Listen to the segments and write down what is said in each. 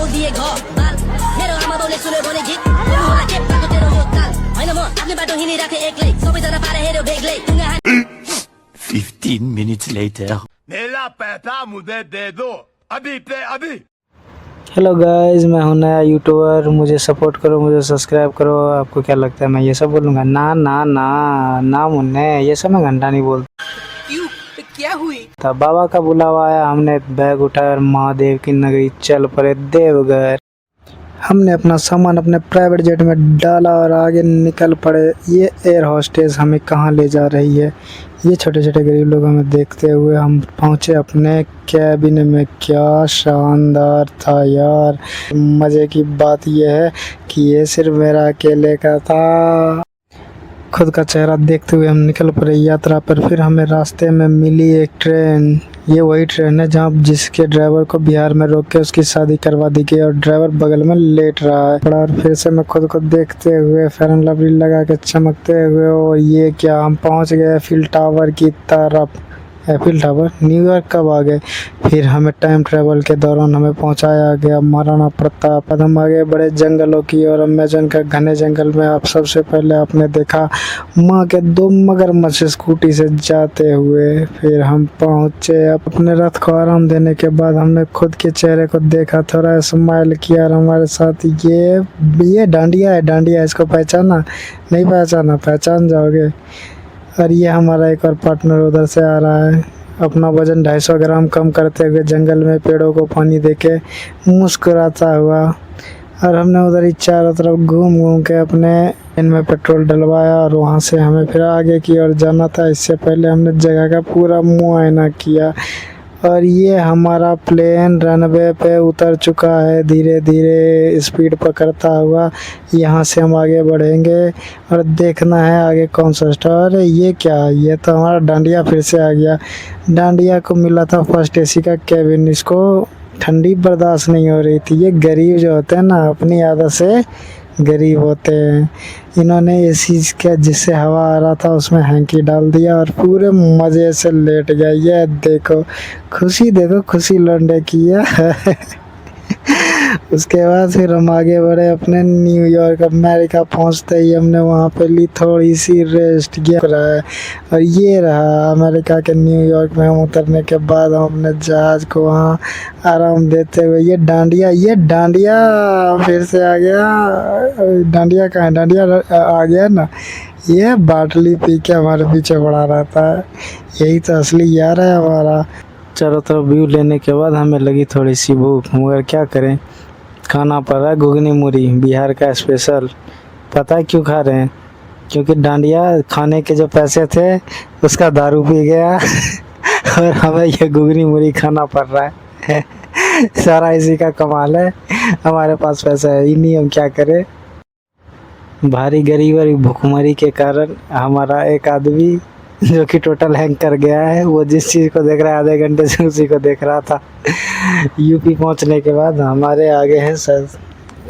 दिए घर बाल मेरो आमा बाउले सुन्यो भने गीत होला के पाको तेरो हो ताल हैन म आफ्नो बाटो हिँडिराखे एक्लै सबैजना पारे हेर्यो बेग्लै 15 minutes later. मेरा पैसा मुझे दे दो अभी पे अभी। हेलो गाइस, मैं हूं नया यूट्यूबर, मुझे सपोर्ट करो, मुझे सब्सक्राइब करो। आपको क्या लगता है मैं ये सब बोलूँगा? ना ना ना ना मुन्ने, ये सब मैं घंटा नहीं बोलता। क्यों क्या हुई? तब बाबा का बुलावा आया, हमने बैग उठाया और महादेव की नगरी चल पड़े देवघर। हमने अपना सामान अपने प्राइवेट जेट में डाला और आगे निकल पड़े। ये एयर होस्टेस हमें कहाँ ले जा रही है, ये छोटे छोटे गरीब लोग हमें देखते हुए हम पहुँचे अपने कैबिन में। क्या शानदार था यार। मज़े की बात यह है कि ये सिर्फ मेरा अकेले का था। खुद का चेहरा देखते हुए हम निकल पड़े यात्रा पर। फिर हमें रास्ते में मिली एक ट्रेन। ये वही ट्रेन है जहाँ जिसके ड्राइवर को बिहार में रोक के उसकी शादी करवा दी गई और ड्राइवर बगल में लेट रहा है। और फिर से मैं खुद को देखते हुए फेयर एंड लवली लगा के चमकते हुए, और ये क्या, हम पहुँच गए एफिल टावर की तरफ। एफिल टावर न्यूयॉर्क कब आ गए? फिर हमें टाइम ट्रेवल के दौरान हमें पहुंचाया गया महाराणा प्रताप। हम आगे बड़े जंगलों की और अमेजन के घने जंगल में आप सबसे पहले आपने देखा माँ के 2 मगरमच्छ स्कूटी से जाते हुए। फिर हम पहुंचे अपने रथ को आराम देने के बाद हमने खुद के चेहरे को देखा, थोड़ा स्माइल किया और हमारे साथ ये डांडिया है। डांडिया इसको पहचाना? नहीं पहचाना? पहचान जाओगे। और ये हमारा एक और पार्टनर उधर से आ रहा है, अपना वज़न 250 ग्राम कम करते हुए जंगल में पेड़ों को पानी देके मुस्कुराता हुआ। और हमने उधर ही चारों तरफ घूम घूम के अपने इनमें पेट्रोल डलवाया और वहाँ से हमें फिर आगे की ओर जाना था। इससे पहले हमने जगह का पूरा मुआयना किया। और ये हमारा प्लेन रनवे पे उतर चुका है, धीरे धीरे स्पीड पकड़ता हुआ। यहाँ से हम आगे बढ़ेंगे और देखना है आगे कौन सा स्टार है। ये क्या, ये तो हमारा डांडिया फिर से आ गया। डांडिया को मिला था फर्स्ट एसी का केबिन, इसको ठंडी बर्दाश्त नहीं हो रही थी। ये गरीब जो होते हैं ना, अपनी आदत से गरीब होते हैं। इन्होंने एसी का जिससे हवा आ रहा था उसमें हैंकी डाल दिया और पूरे मज़े से लेट गया। ये देखो खुशी, देखो खुशी लौंडे की है। उसके बाद फिर हम आगे बढ़े अपने न्यूयॉर्क। अमेरिका पहुंचते ही हमने वहाँ पे ली थोड़ी सी रेस्ट किया है। और ये रहा अमेरिका के न्यूयॉर्क में। हम उतरने के बाद हम अपने जहाज़ को वहाँ आराम देते हुए, ये डांडिया फिर से आ गया। डांडिया कहाँ है? डांडिया आ गया ना। ये बाटली पी के हमारे पीछे पड़ा रहता है। यही तो असली यार है हमारा। चारों तरफ व्यू लेने के बाद हमें लगी थोड़ी सी भूख, मगर क्या करें, खाना पड़ रहा है घुगनी मुड़ी, बिहार का स्पेशल। पता है क्यों खा रहे हैं? क्योंकि डांडिया खाने के जो पैसे थे उसका दारू पी गया और हमें ये घुगनी मुड़ी खाना पड़ रहा है। सारा इसी का कमाल है, हमारे पास पैसा है ही नहीं, हम क्या करें। भारी गरीब और भुखमरी के कारण हमारा एक आदमी जो कि टोटल हैंग कर गया है, वो जिस चीज़ को देख रहा है आधे घंटे से उसी को देख रहा था। यूपी पहुंचने के बाद हमारे आगे है सर।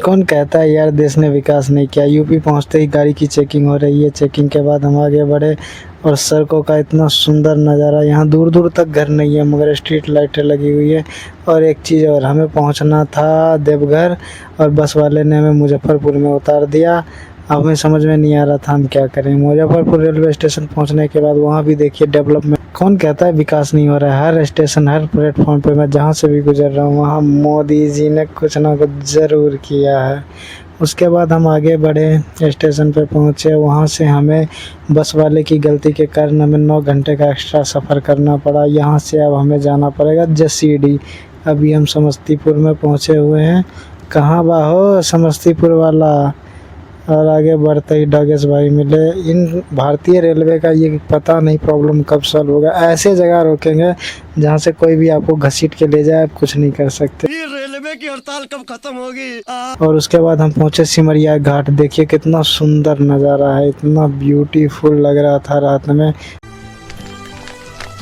कौन कहता है यार देश ने विकास नहीं किया। यूपी पहुंचते ही गाड़ी की चेकिंग हो रही है। चेकिंग के बाद हम आगे बढ़े और सड़कों का इतना सुंदर नज़ारा, यहाँ दूर दूर तक घर नहीं है मगर स्ट्रीट लाइटें लगी हुई है। और एक चीज़ और, हमें पहुँचना था देवघर और बस वाले ने हमें मुजफ्फरपुर में उतार दिया। अब हमें समझ में नहीं आ रहा था हम क्या करें। मुजफ्फरपुर रेलवे स्टेशन पहुंचने के बाद वहां भी देखिए डेवलपमेंट। कौन कहता है विकास नहीं हो रहा है? हर स्टेशन, हर प्लेटफॉर्म पे मैं जहां से भी गुजर रहा हूं वहां मोदी जी ने कुछ ना कुछ ज़रूर किया है। उसके बाद हम आगे बढ़े, स्टेशन पे पहुंचे। वहां से हमें बस वाले की गलती के कारण हमें 9 घंटे का एक्स्ट्रा सफ़र करना पड़ा। यहाँ से अब हमें जाना पड़ेगा जसीडी। अभी हम समस्तीपुर में पहुँचे हुए हैं। कहाँ बाहो समस्तीपुर वाला। और आगे बढ़ते ही डगेश भाई मिले। इन भारतीय रेलवे का ये पता नहीं प्रॉब्लम कब सॉल्व होगा। ऐसे जगह रोकेंगे जहाँ से कोई भी आपको घसीट के ले जाए, आप कुछ नहीं कर सकते। ये रेलवे की हड़ताल कब खत्म होगी? और उसके बाद हम पहुँचे सिमरिया घाट। देखिए कितना सुंदर नज़ारा है, इतना ब्यूटीफुल लग रहा था रात में।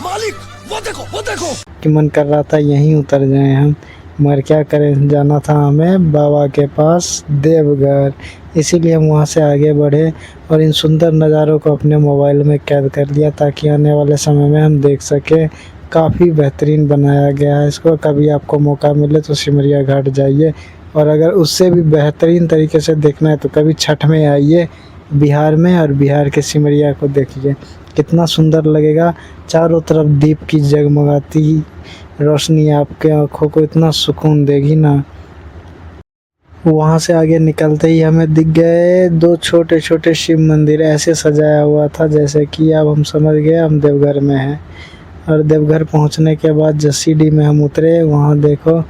मालिक वो देखो कि मन कर रहा था यहीं उतर जाएं हम, मगर क्या करें, जाना था हमें बाबा के पास देवघर। इसीलिए हम वहाँ से आगे बढ़े और इन सुंदर नज़ारों को अपने मोबाइल में कैद कर लिया ताकि आने वाले समय में हम देख सकें। काफ़ी बेहतरीन बनाया गया है इसको। कभी आपको मौका मिले तो सिमरिया घाट जाइए और अगर उससे भी बेहतरीन तरीके से देखना है तो कभी छठ में आइए बिहार में, और बिहार के सिमरिया को देखिए, कितना सुंदर लगेगा। चारों तरफ दीप की जगमगाती रोशनी आपके आँखों को इतना सुकून देगी ना। वहाँ से आगे निकलते ही हमें दिख गए 2 छोटे छोटे शिव मंदिर, ऐसे सजाया हुआ था जैसे कि अब हम समझ गए हम देवघर में हैं। और देवघर पहुँचने के बाद जसीडीह में हम उतरे, वहाँ देखो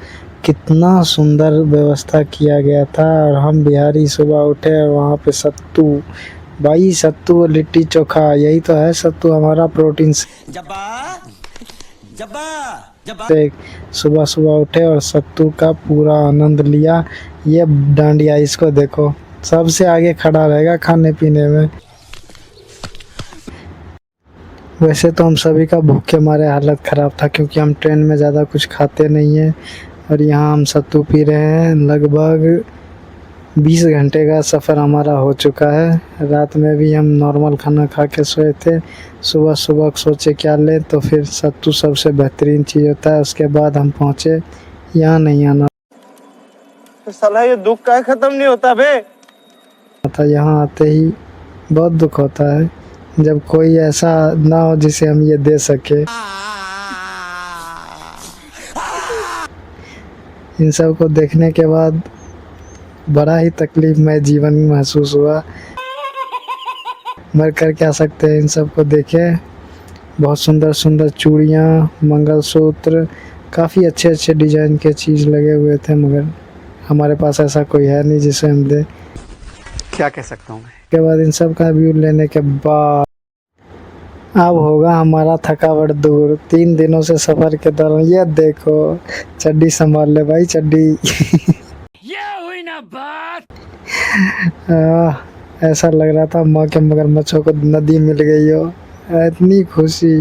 कितना सुंदर व्यवस्था किया गया था। और हम बिहारी सुबह उठे और वहाँ पे सत्तू, भाई सत्तू और लिट्टी चोखा, यही तो है सत्तू, हमारा प्रोटीन से सुबह सुबह उठे और सत्तू का पूरा आनंद लिया। ये डांडिया, इसको देखो, सबसे आगे खड़ा रहेगा खाने पीने में। वैसे तो हम सभी का भूखे मारे हालत ख़राब था, क्योंकि हम ट्रेन में ज़्यादा कुछ खाते नहीं हैं। और यहाँ हम सत्तू पी रहे हैं। लगभग 20 घंटे का सफ़र हमारा हो चुका है। रात में भी हम नॉर्मल खाना खा के सोए थे। सुबह सुबह सोचे क्या लें, तो फिर सत्तू सबसे बेहतरीन चीज़ होता है। उसके बाद हम पहुँचे, यहाँ नहीं आना साला ये दुख का खत्म नहीं होता बे। था। यहाँ आते ही बहुत दुख होता है जब कोई ऐसा ना हो जिसे हम ये दे सके। इन सब को देखने के बाद बड़ा ही तकलीफमय जीवन महसूस हुआ। मर कर क्या सकते हैं, इन सब को देखे। बहुत सुंदर सुंदर चूड़ियाँ, मंगलसूत्र, काफ़ी अच्छे अच्छे डिजाइन के चीज़ लगे हुए थे, मगर हमारे पास ऐसा कोई है नहीं जिसे हम दे। क्या कह सकता हूँ मैं। के बाद इन सब का व्यू लेने के बाद अब होगा हमारा थकावट दूर। 3 दिनों से सफ़र के दौरान ये देखो, चड्डी संभाल ले भाई, चड्डी। ये हुई ना बात। ऐसा लग रहा था माँ के मगरमच्छों को नदी मिल गई हो, इतनी खुशी।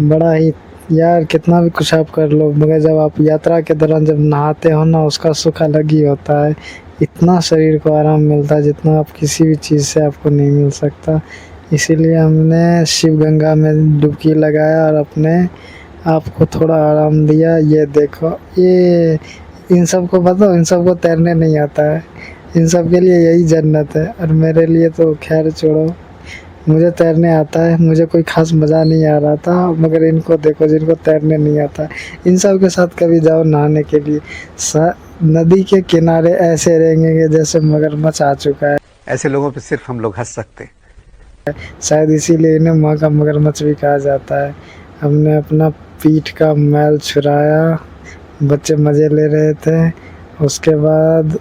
बड़ा ही यार, कितना भी कुछ आप कर लो, मगर जब आप यात्रा के दौरान जब नहाते हो ना, उसका सुख अलग ही होता है। इतना शरीर को आराम मिलता है जितना आप किसी भी चीज़ से आपको नहीं मिल सकता। इसीलिए हमने शिव गंगा में डुबकी लगाया और अपने आप को थोड़ा आराम दिया। ये देखो, ये इन सब को बताओ, इन सब को तैरने नहीं आता है। इन सब के लिए यही जन्नत है। और मेरे लिए तो खैर छोड़ो, मुझे तैरने आता है, मुझे कोई खास मज़ा नहीं आ रहा था। मगर इनको देखो जिनको तैरने नहीं आता, इन सब के साथ कभी जाओ नहाने के लिए, नदी के किनारे ऐसे रहेंगे जैसे मगरमच्छ आ चुका है। ऐसे लोगों पे सिर्फ हम लोग हंस सकते हैं। शायद इसीलिए इन्हें माँ का मगरमच्छ भी कहा जाता है। हमने अपना पीठ का मैल छुड़ाया, बच्चे मज़े ले रहे थे। उसके बाद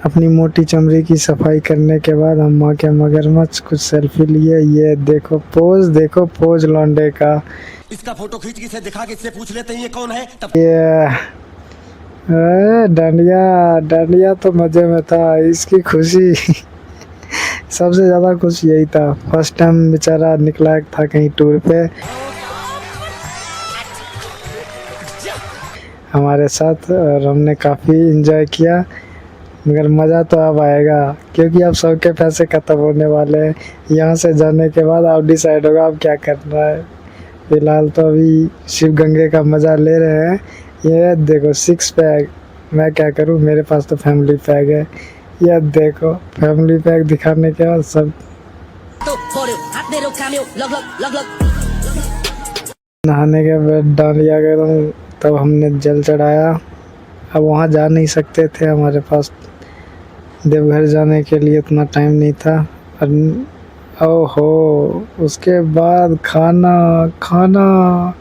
अपनी मोटी चमड़ी की सफाई करने के बाद हम माँ के मगरमच्छ कुछ सेल्फी लिए। ये देखो पोज, देखो पोज लौंडे का। इसका फोटो खींच के इसे दिखा के इससे पूछ लेते हैं ये कौन है तब। ये डांडिया तो मजे में था, इसकी खुशी सबसे ज़्यादा खुश यही था। फर्स्ट टाइम बेचारा निकला था कहीं टूर पे हमारे साथ, और हमने काफ़ी एंजॉय किया। मगर मज़ा तो अब आएगा, क्योंकि अब सबके पैसे ख़त्म होने वाले हैं। यहाँ से जाने के बाद आप डिसाइड होगा अब क्या करना है। फ़िलहाल तो अभी शिव गंगे का मज़ा ले रहे हैं। ये देखो 6 पैक, मैं क्या करूँ, मेरे पास तो फैमिली पैक है। ये देखो फैमिली पैक दिखाने के बाद सब नहाने के बाद डांडिया गए, तब हमने जल चढ़ाया। अब वहाँ जा नहीं सकते थे, हमारे पास देवघर जाने के लिए इतना टाइम नहीं था। और ओहो, उसके बाद खाना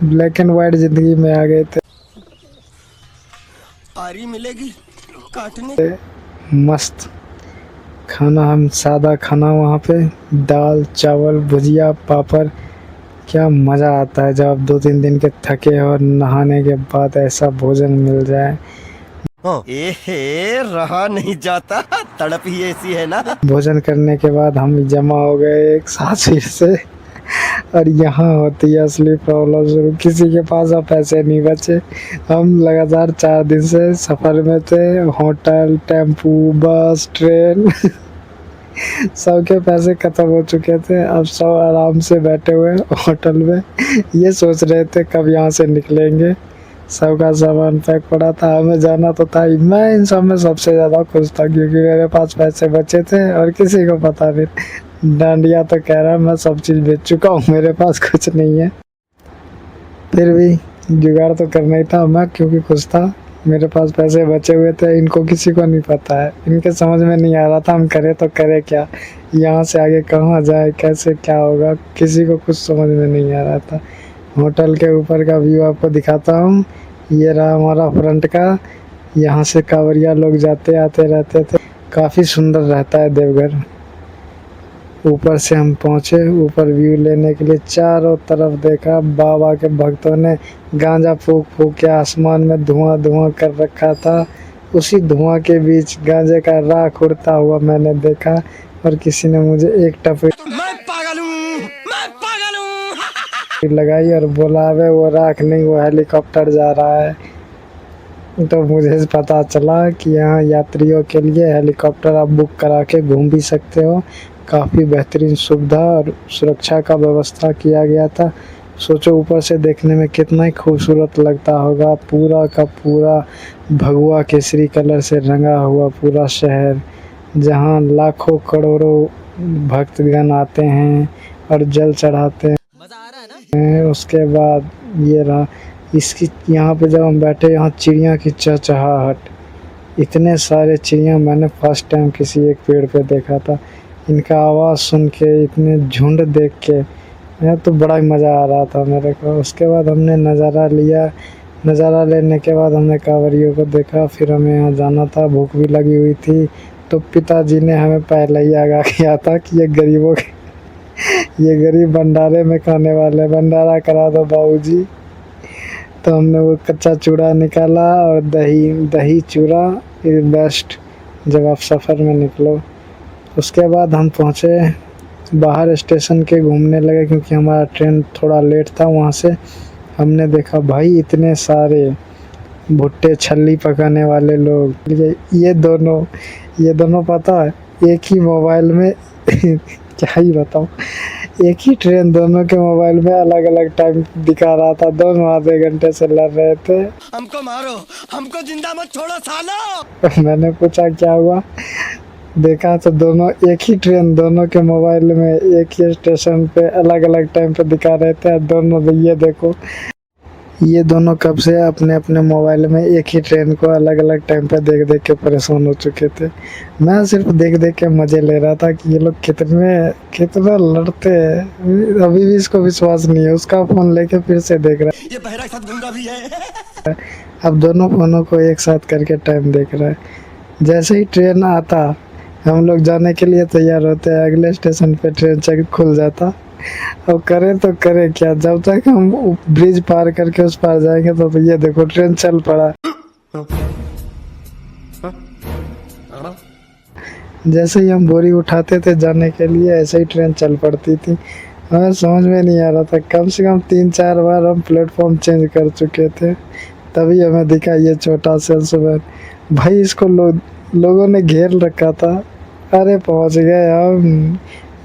ब्लैक एंड वाइट ज़िंदगी में आ गए थे। आरी मिलेगी काटने। मस्त खाना, हम सादा खाना वहाँ पे, दाल चावल भुजिया पापड़। क्या मज़ा आता है जब आप 2-3 दिन के थके हो और नहाने के बाद ऐसा भोजन मिल जाए। एहे रहा नहीं जाता, तड़प ही ऐसी है ना। भोजन करने के बाद हम जमा हो गए एक साथ फिर से। और यहाँ होती है असली प्रॉब्लम शुरू, किसी के पास अब पैसे नहीं बचे। हम लगातार 4 दिन से सफ़र में थे, होटल, टेम्पू, बस, ट्रेन सबके पैसे ख़त्म हो चुके थे। अब सब आराम से बैठे हुए होटल में, ये सोच रहे थे कब यहाँ से निकलेंगे। सबका सामान पैक पड़ा था, हमें जाना तो था ही। मैं इन सब में सबसे ज़्यादा खुश था क्योंकि मेरे पास पैसे बचे थे और किसी को पता नहीं। डांडिया तो कह रहा है मैं सब चीज़ बेच चुका हूँ, मेरे पास कुछ नहीं है। फिर भी जुगाड़ तो करना ही था मैं, क्योंकि खुश था, मेरे पास पैसे बचे हुए थे। इनको किसी को नहीं पता है, इनके समझ में नहीं आ रहा था हम करें तो करें क्या, यहाँ से आगे कहाँ जाए, कैसे क्या होगा, किसी को कुछ समझ में नहीं आ रहा था। होटल के ऊपर का व्यू आपको दिखाता हूँ। ये रहा हमारा फ्रंट का, यहाँ से कांवरिया लोग जाते आते रहते थे। काफ़ी सुंदर रहता है देवघर। ऊपर से हम पहुँचे, ऊपर व्यू लेने के लिए चारों तरफ देखा। बाबा के भक्तों ने गांजा फूक फूक के आसमान में धुआं धुआं कर रखा था। उसी धुआं के बीच गांजे का राख उड़ता हुआ मैंने देखा और किसी ने मुझे एक टपरी मैं पागल हूँ लगाई और बोला अबे वो राख नहीं, वो हेलीकॉप्टर जा रहा है। तो मुझे पता चला कि यहाँ यात्रियों के लिए हेलीकॉप्टर आप बुक करा के घूम भी सकते हो। काफ़ी बेहतरीन सुविधा और सुरक्षा का व्यवस्था किया गया था। सोचो ऊपर से देखने में कितना ही खूबसूरत लगता होगा। पूरा का पूरा भगवा केसरी कलर से रंगा हुआ पूरा शहर, जहाँ लाखों करोड़ों भक्तगण आते हैं और जल चढ़ाते हैं। उसके बाद ये रहा इसकी, यहाँ पे जब हम बैठे, यहाँ चिड़िया की चहचहाहट, इतने सारे चिड़िया मैंने फर्स्ट टाइम किसी एक पेड़ पे देखा था। इनका आवाज़ सुन के, इतने झुंड देख के यह तो बड़ा ही मज़ा आ रहा था मेरे को। उसके बाद हमने नज़ारा लिया। नज़ारा लेने के बाद हमने कांवरियों को देखा। फिर हमें यहाँ जाना था, भूख भी लगी हुई थी। तो पिताजी ने हमें पहले ही आगाह किया था कि ये गरीबों के ये गरीब भंडारे में खाने वाले, भंडारा करा दो बाबूजी। तो हमने वो कच्चा चूड़ा निकाला और दही चूड़ा इज बेस्ट जब आप सफ़र में निकलो। उसके बाद हम पहुँचे बाहर स्टेशन के, घूमने लगे क्योंकि हमारा ट्रेन थोड़ा लेट था। वहाँ से हमने देखा भाई इतने सारे भुट्टे छल्ली पकाने वाले लोग। ये दोनों पता है एक ही मोबाइल में क्या ही बताऊँ, एक ही ट्रेन दोनों के मोबाइल में अलग अलग टाइम दिखा रहा था। दोनों आधे घंटे से लड़ रहे थे। हमको मारो, हमको जिंदा मत छोड़ो सालो। मैंने पूछा क्या हुआ, देखा तो दोनों एक ही ट्रेन दोनों के मोबाइल में एक ही स्टेशन पे अलग अलग टाइम पे दिखा रहे थे। दोनों ये दोनों कब से अपने अपने मोबाइल में एक ही ट्रेन को अलग अलग टाइम पे देख देख के परेशान हो चुके थे। मैं सिर्फ देख देख के मज़े ले रहा था कि ये लोग कितना लड़ते हैं। अभी भी इसको विश्वास नहीं है, उसका फ़ोन लेके फिर से देख रहा है। ये बहरा के साथ गूंगा भी है। अब दोनों फ़ोनों को एक साथ करके टाइम देख रहा है। जैसे ही ट्रेन आता हम लोग जाने के लिए तैयार होते हैं, अगले स्टेशन पे ट्रेन चक खुल जाता। अब करें तो करें क्या, जब तक हम ब्रिज पार करके उस पार जाएंगे तो ये देखो ट्रेन चल पड़ा। जैसे ही हम बोरी उठाते थे जाने के लिए, ऐसे ही ट्रेन चल पड़ती थी। हमें समझ में नहीं आ रहा था, कम से कम 3-4 बार हम प्लेटफॉर्म चेंज कर चुके थे, तभी हमें दिखा ये छोटा सेल्समैन। भाई इसको लोगों ने घेर रखा था। अरे पहुंच गए हम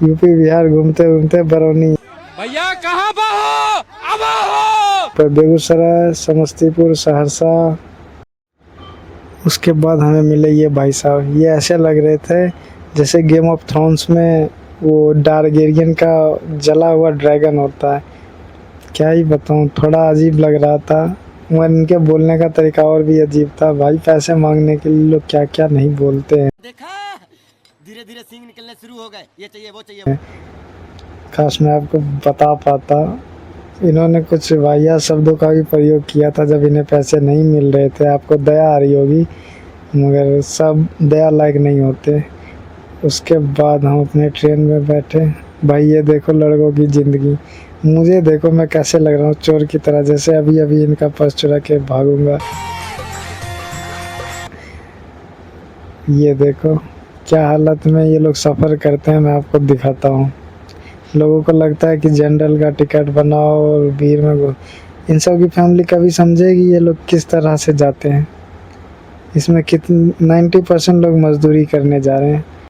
यूपी बिहार घूमते घूमते बरौनी। भैया कहाँ हो? अब हो। पर बेगूसराय, समस्तीपुर, सहरसा। उसके बाद हमें मिले ये भाई साहब। ये ऐसे लग रहे थे जैसे गेम ऑफ थ्रोन्स में वो टारगेरियन का जला हुआ ड्रैगन होता है। क्या ही बताऊँ, थोड़ा अजीब लग रहा था। और इनके बोलने का तरीका और भी अजीब था। भाई पैसे मांगने के लिए लोग क्या क्या नहीं बोलते हैं। देखा, धीरे धीरे सींग निकलने शुरू हो गए। ये चाहिए वो चाहिए। काश मैं आपको बता पाता। इन्होंने कुछ वाहियात शब्दों का भी प्रयोग किया था जब इन्हें पैसे नहीं मिल रहे थे। आपको दया आ रही होगी, मगर सब दया लायक नहीं होते। उसके बाद हम अपने ट्रेन में बैठे। भाई ये देखो लड़कों की ज़िंदगी, मुझे देखो मैं कैसे लग रहा हूँ चोर की तरह, जैसे अभी अभी इनका पर्स चुरा के भागूंगा। ये देखो क्या हालत में ये लोग सफ़र करते हैं, मैं आपको दिखाता हूँ। लोगों को लगता है कि जनरल का टिकट बनाओ और भीड़ में इन सब की फैमिली कभी समझेगी ये लोग किस तरह से जाते हैं। इसमें कितने 90% लोग मजदूरी करने जा रहे हैं।